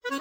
Prove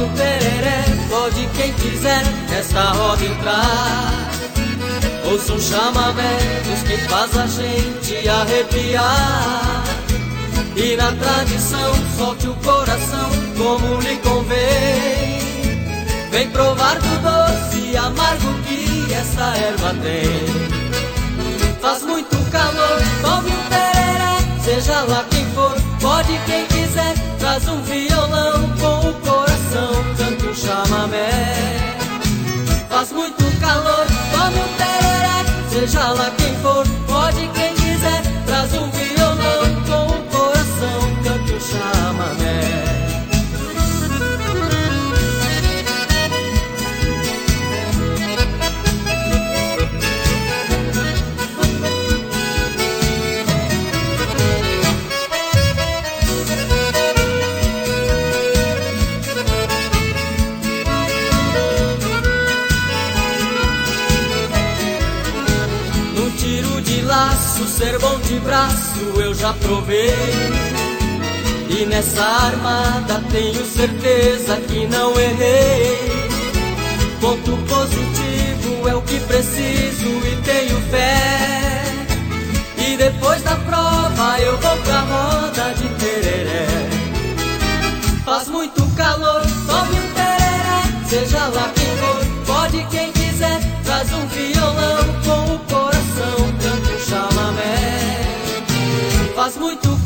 o tereré, pode quem quiser nesta roda entrar. Ouça um chamamé dos que faz a gente arrepiar. E na tradição, solte o coração como lhe convém. Vem provar do doce e amargo que essa erva tem. Faz muito calor, tome um tereré, seja lá quem for, pode quem quiser. Traz um violão com o coração, cante um chamamé. Faz muito calor, tome um tereré, seja lá quem for, pode quem quiser. Traz um violão com o coração, cante um chamamé. Tiro de laço, ser bom de braço eu já provei. E nessa armada tenho certeza que não errei. Ponto positivo é o que preciso e tenho fé. E depois da prova eu vou pra roda de tereré. Faz muito calor, tome um tereré, seja lá quem for, pode quem quiser. Traz um violão com o coração, cante um chamamé. Faz muito